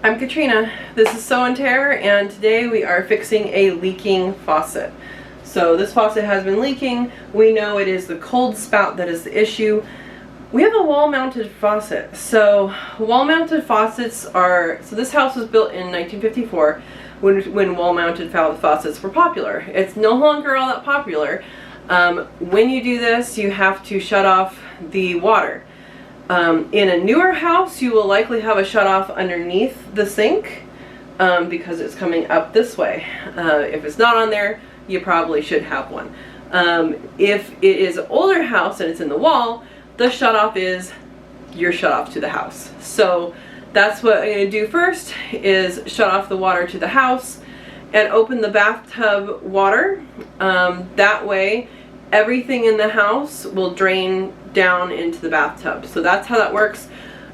I'm Katrina. This is Sew and Tare, and today we are fixing a leaking faucet. So this faucet has been leaking. We know it is the cold spout that is the issue. We have a wall-mounted faucet. So wall-mounted faucets are, so this house was built in 1954 when wall-mounted faucets were popular. It's no longer all that popular. When you do this, you have to shut off the water. In a newer house, you will likely have a shutoff underneath the sink because it's coming up this way. If it's not on there, you probably should have one. If it is an older house and it's in the wall, the shutoff is your shutoff to the house. So that's what I'm going to do first, is shut off the water to the house and open the bathtub water. That way everything in the house will drain down into the bathtub. So that's how that works.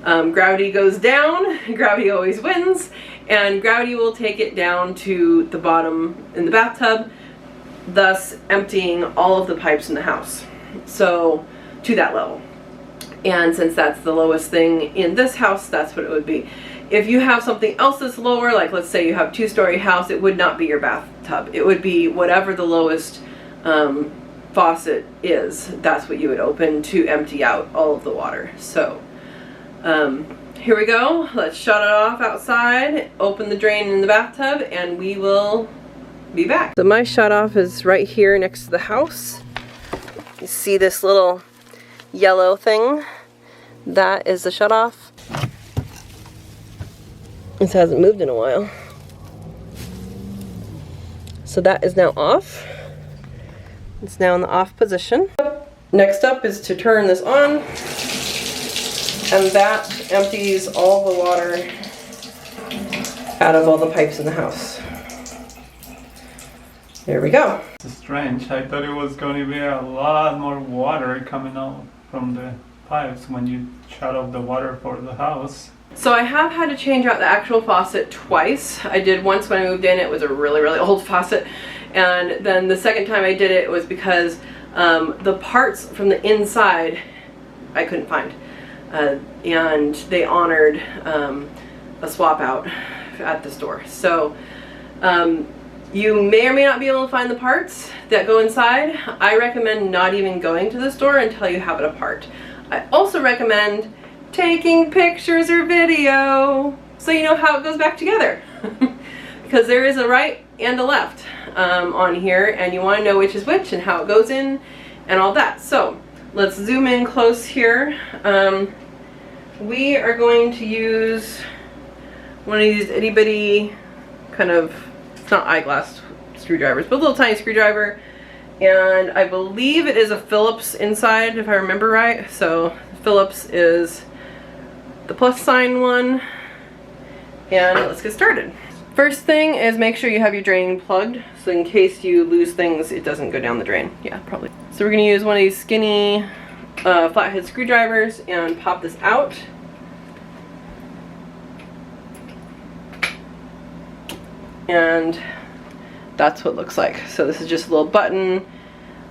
Gravity goes down, gravity always wins, and gravity will take it down to the bottom in the bathtub, thus emptying all of the pipes in the house. So to that level. And since that's the lowest thing in this house, that's what it would be. If you have something else that's lower, like let's say you have a two-story house, it would not be your bathtub. It would be whatever the lowest faucet is. That's what you would open to empty out all of the water. So here we go. Let's shut it off outside, open the drain in the bathtub, and we will be back. So my shut off is right here next to the house. You see this little yellow thing? That is the shut off. This hasn't moved in a while. So that is now off. It's now in the off position. Next up is to turn this on, and that empties all the water out of all the pipes in the house. There we go. It's strange. I thought it was going to be a lot more water coming out from the pipes when you shut off the water for the house. So I have had to change out the actual faucet twice. I did once when I moved in. It was a really, really old faucet. And then the second time I did it was because the parts from the inside I couldn't find. And they honored a swap out at the store. So you may or may not be able to find the parts that go inside. I recommend not even going to the store until you have it apart. I also recommend taking pictures or video so you know how it goes back together. Because there is a right and a left on here, and you want to know which is which and how it goes in and all that. So let's zoom in close here. We are going to use one of these itty bitty kind of, it's not eyeglass screwdrivers, but a little tiny screwdriver, and I believe it is a Phillips inside if I remember right. So Phillips is the plus sign one, and let's get started. First thing is make sure you have your drain plugged, so in case you lose things, it doesn't go down the drain. Yeah, probably. So we're going to use one of these skinny flathead screwdrivers and pop this out. And that's what it looks like. So this is just a little button.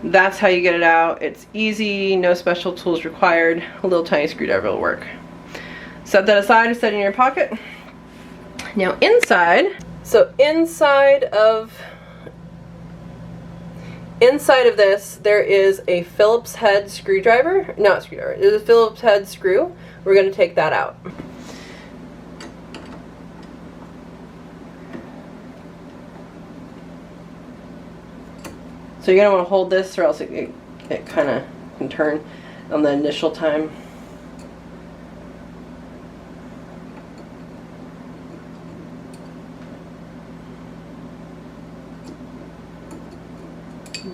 That's how you get it out. It's easy, no special tools required. A little tiny screwdriver will work. Set that aside and set it in your pocket. Now inside, so inside of this, there is a Phillips head screwdriver. Not screwdriver, there's a Phillips head screw. We're going to take that out. So you're going to want to hold this, or else it kind of can turn on the initial time.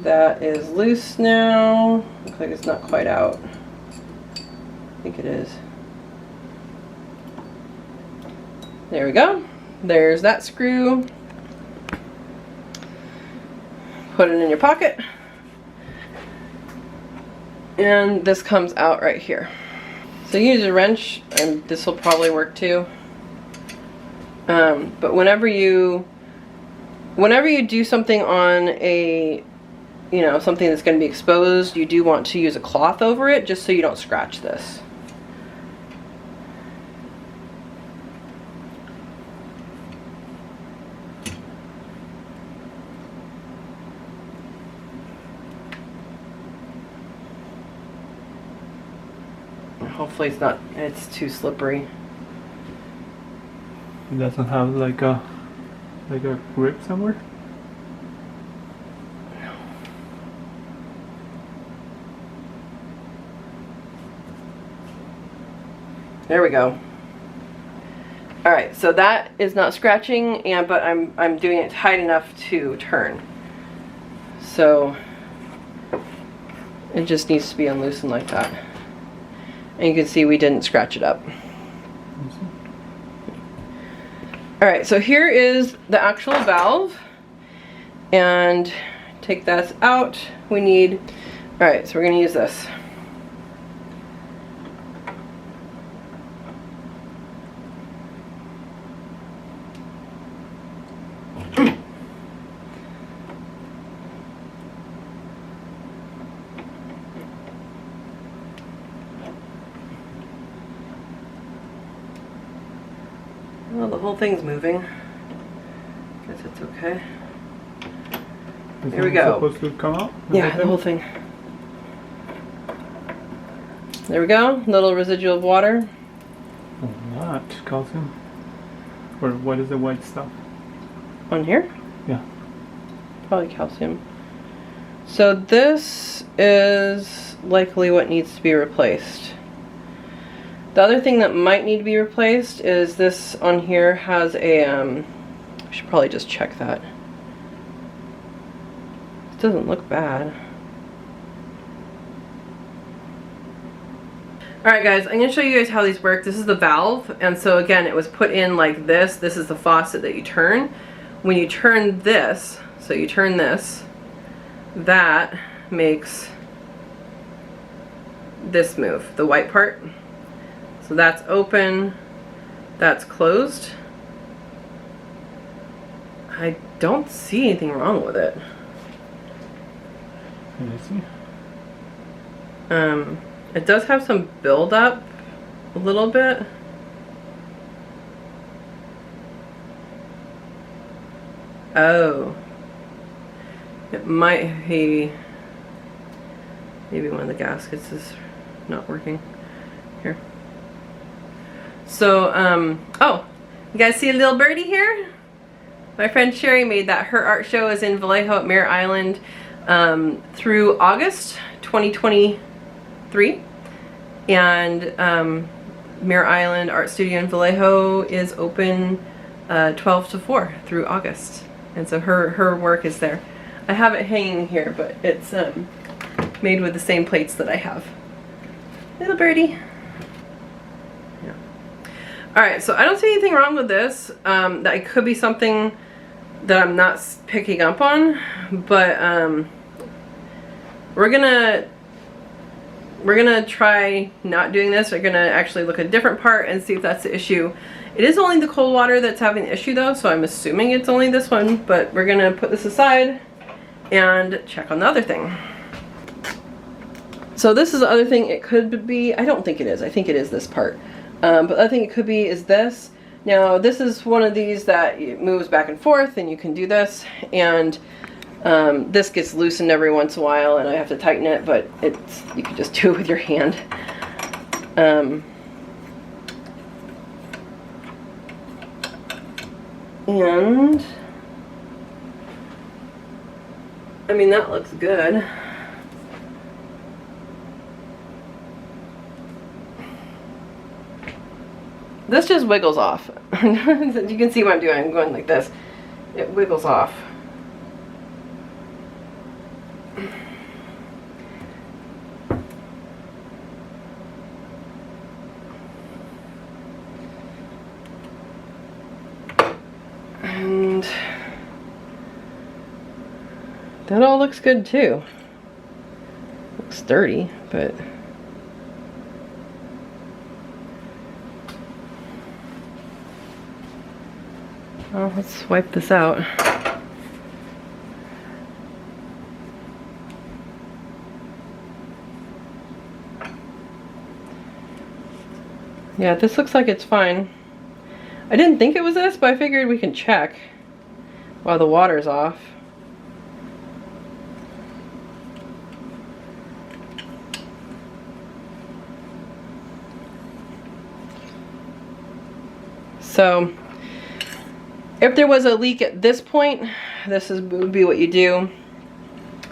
That is loose now. Looks like it's not quite out. I think it is. There we go. There's that screw. Put it in your pocket. And this comes out right here. So you use a wrench, and this will probably work too. But whenever you do something on a something that's going to be exposed, you do want to use a cloth over it just so you don't scratch this. Hopefully it's too slippery. It doesn't have like a grip somewhere? There we go. All right, so that is not scratching, but I'm doing it tight enough to turn. So it just needs to be unloosened like that. And you can see we didn't scratch it up. All right, so here is the actual valve, and take that out. We need, all right, so we're gonna use this. Well, the whole thing's moving. Guess it's okay. There we go. Supposed to come out? Yeah, the whole thing. There we go. Little residual of water. Not calcium. Or what is the white stuff? On here? Yeah. Probably calcium. So this is likely what needs to be replaced. The other thing that might need to be replaced is this on here has a, I should probably just check that. It doesn't look bad. Alright guys, I'm going to show you guys how these work. This is the valve, and so again it was put in like this. This is the faucet that you turn. When you turn this, so you turn this, that makes this move, the white part. So that's open, that's closed. I don't see anything wrong with it. Let me see. It does have some buildup, a little bit. Oh. It might be, maybe one of the gaskets is not working. Here. So, oh, you guys see a little birdie here? My friend Sherry made that. Her art show is in Vallejo at Mare Island through August 2023. And Mare Island Art Studio in Vallejo is open 12 to 4 through August. And so her work is there. I have it hanging here, but it's made with the same plates that I have. Little birdie. Alright, so I don't see anything wrong with this. That it could be something that I'm not picking up on, but we're gonna try not doing this. We're gonna actually look at a different part and see if that's the issue. It is only the cold water that's having the issue though, so I'm assuming it's only this one, but we're gonna put this aside and check on the other thing. So this is the other thing it could be. I don't think it is. I think it is this part. But the other thing it could be is this. Now this is one of these that it moves back and forth and you can do this, and this gets loosened every once in a while and I have to tighten it, but you can just do it with your hand. And I mean, that looks good. This just wiggles off. You can see what I'm doing. I'm going like this. It wiggles off. And that all looks good too. Looks sturdy, but well, let's wipe this out. Yeah, this looks like it's fine. I didn't think it was this, but I figured we can check while the water's off. So if there was a leak at this point, would be what you do.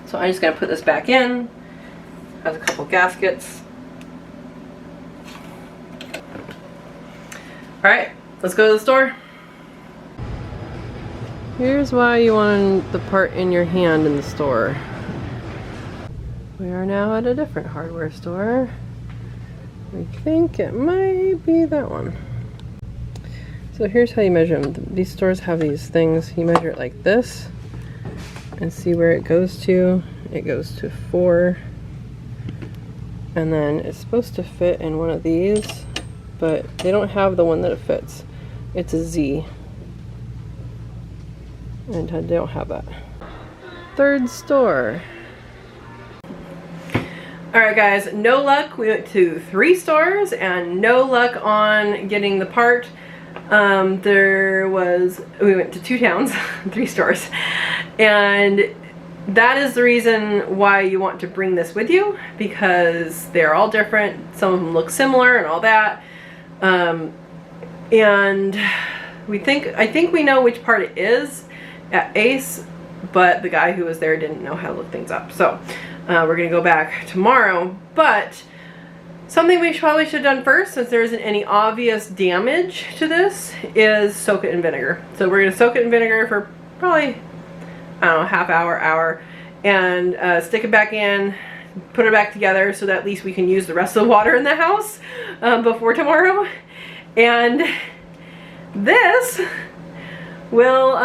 So I'm just gonna put this back in. Has a couple gaskets. All right, let's go to the store. Here's why you want the part in your hand in the store. We are now at a different hardware store. We think it might be that one. So here's how you measure them. These stores have these things. You measure it like this and see where it goes to. It goes to 4. And then it's supposed to fit in one of these, but they don't have the one that it fits. It's a Z. And they don't have that. Third store. Alright guys, no luck. We went to 3 stores and no luck on getting the part. We went to 2 towns, 3 stores. And that is the reason why you want to bring this with you, because they're all different. Some of them look similar and all that. And I think we know which part it is at Ace, but the guy who was there didn't know how to look things up. So we're gonna go back tomorrow. But something we probably should have done first, since there isn't any obvious damage to this, is soak it in vinegar. So we're gonna soak it in vinegar for probably, I don't know, half hour, and stick it back in, put it back together so that at least we can use the rest of the water in the house before tomorrow. And this will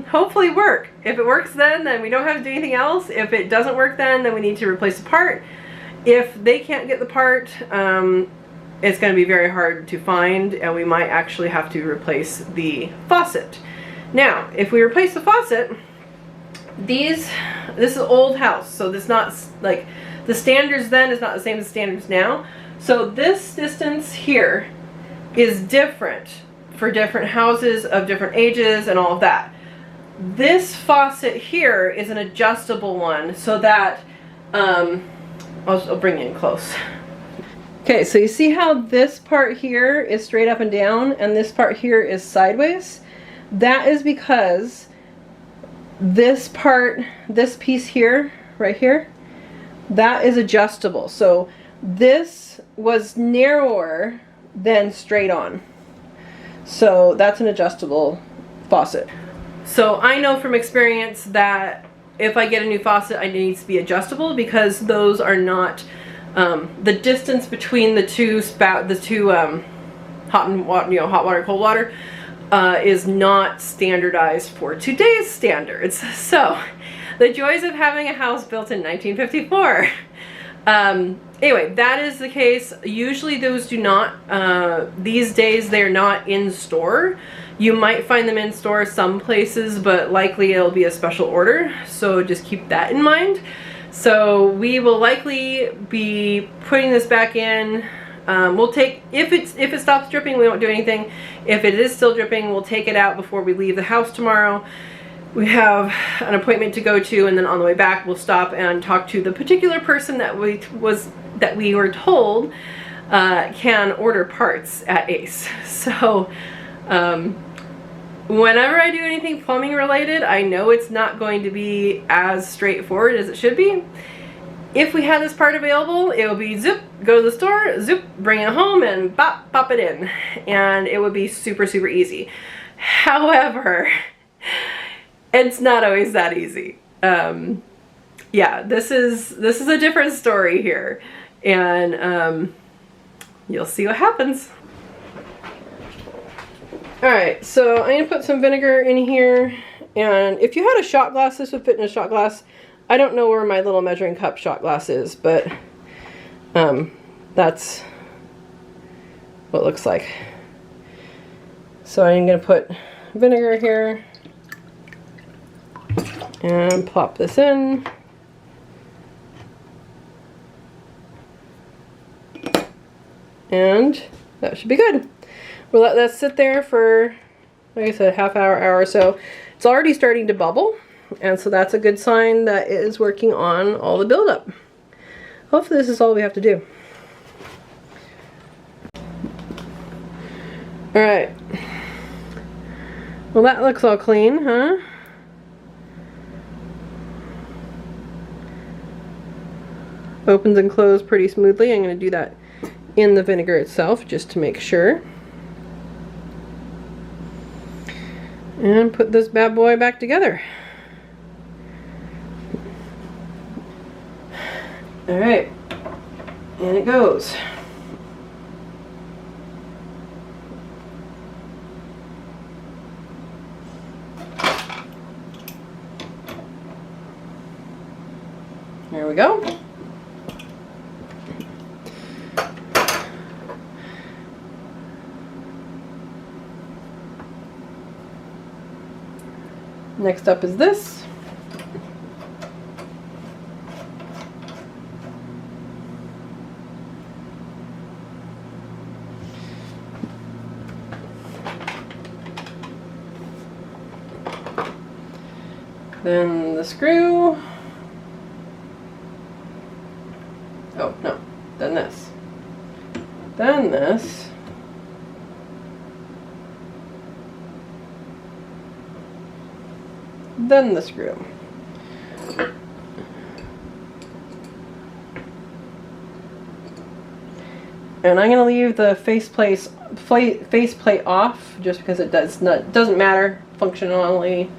hopefully work. If it works then we don't have to do anything else. If it doesn't work then we need to replace the part. If they can't get the part, it's going to be very hard to find, and we might actually have to replace the faucet. Now, if we replace the faucet, this is an old house, so this not like the standards then is not the same as standards now. So this distance here is different for different houses of different ages and all of that. This faucet here is an adjustable one, so that I'll bring you in close. Okay, so you see how this part here is straight up and down and this part here is sideways? That is because this part, this piece here, right here, that is adjustable. So this was narrower than straight on. So that's an adjustable faucet. So I know from experience that if I get a new faucet, it needs to be adjustable, because those are not the distance between the two hot water, cold water is not standardized for today's standards. So the joys of having a house built in 1954. Anyway, that is the case. Usually those do not, these days they're not in store. You might find them in store some places, but likely it'll be a special order. So just keep that in mind. So we will likely be putting this back in. We'll take, if it stops dripping, we won't do anything. If it is still dripping, we'll take it out before we leave the house tomorrow. We have an appointment to go to, and then on the way back we'll stop and talk to the particular person that we were told can order parts at Ace. So whenever I do anything plumbing related, I know it's not going to be as straightforward as it should be. If we had this part available, it would be zip, go to the store, zip, bring it home, and pop it in. And it would be super, super easy. However, it's not always that easy. Yeah, this is a different story here. And you'll see what happens. Alright, so I'm going to put some vinegar in here, and if you had a shot glass, this would fit in a shot glass. I don't know where my little measuring cup shot glass is, but that's what it looks like. So I'm going to put vinegar here and plop this in. And that should be good. We'll let that sit there for, like I said, half hour or so. It's already starting to bubble, and so that's a good sign that it is working on all the buildup. Hopefully this is all we have to do. Alright, Well, that looks all clean, huh? Opens and closes pretty smoothly. I'm going to do that in the vinegar itself just to make sure. And put this bad boy back together. Alright, and it goes. There we go. Next up is this. Then the screw. Oh, no. Then this. Then this. Then the screw. And I'm going to leave the faceplate off just because it doesn't matter functionally.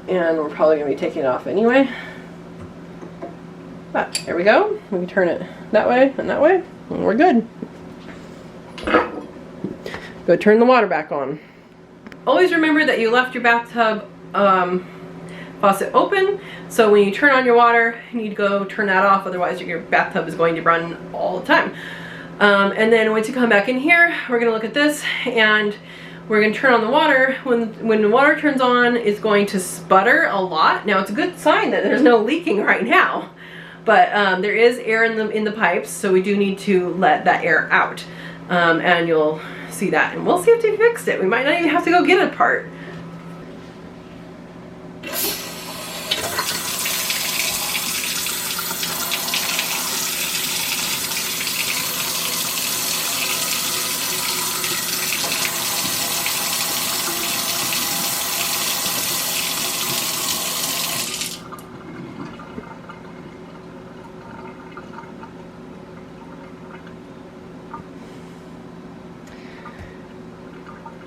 And we're probably going to be taking it off anyway. But there we go. We can turn it that way, and we're good. Go turn the water back on. Always remember that you left your bathtub faucet open, so when you turn on your water, you need to go turn that off, otherwise your bathtub is going to run all the time. And then once you come back in here, we're going to look at this, and we're going to turn on the water. When the water turns on, it's going to sputter a lot. Now, it's a good sign that there's no leaking right now, but there is air in the pipes, so we do need to let that air out, and you'll see that, and we'll see if they fixed it. We might not even have to go get it apart.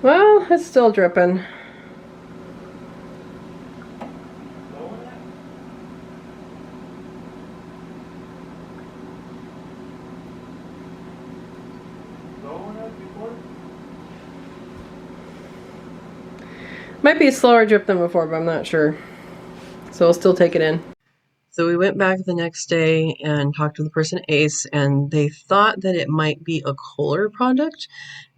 Well, it's still dripping. Might be a slower drip than before, but I'm not sure. So we'll still take it in. So we went back the next day and talked to the person at Ace, and they thought that it might be a Kohler product.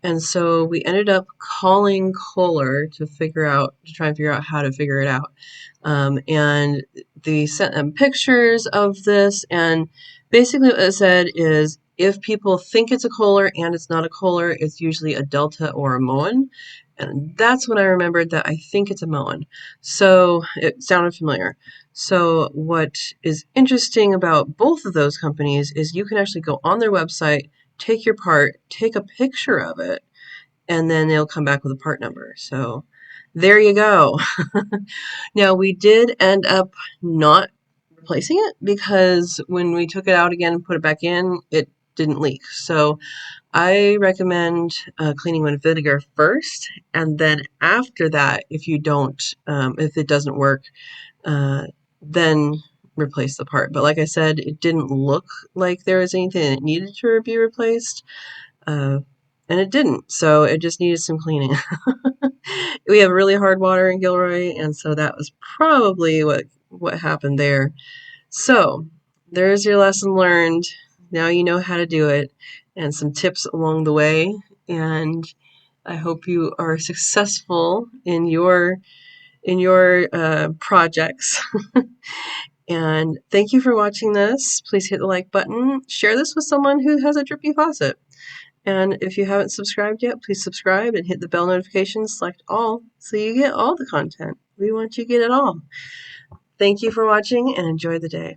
And so we ended up calling Kohler to try and figure out how to figure it out. And they sent them pictures of this, and basically what it said is if people think it's a Kohler and it's not a Kohler, it's usually a Delta or a Moen. And that's when I remembered that I think it's a Moen. So it sounded familiar. So what is interesting about both of those companies is you can actually go on their website, take your part, take a picture of it, and then they'll come back with a part number. So there you go. Now, we did end up not replacing it because when we took it out again and put it back in, it didn't leak. So I recommend cleaning with vinegar first, and then after that, if it doesn't work, then replace the part. But like I said, it didn't look like there was anything that needed to be replaced, and it didn't, so it just needed some cleaning. We have really hard water in Gilroy, and so that was probably what happened there. So there's your lesson learned. Now you know how to do it, and some tips along the way, and I hope you are successful in your projects. And thank you for watching this. Please hit the like button. Share this with someone who has a drippy faucet. And if you haven't subscribed yet, please subscribe and hit the bell notification, select all, so you get all the content. We want you to get it all. Thank you for watching and enjoy the day.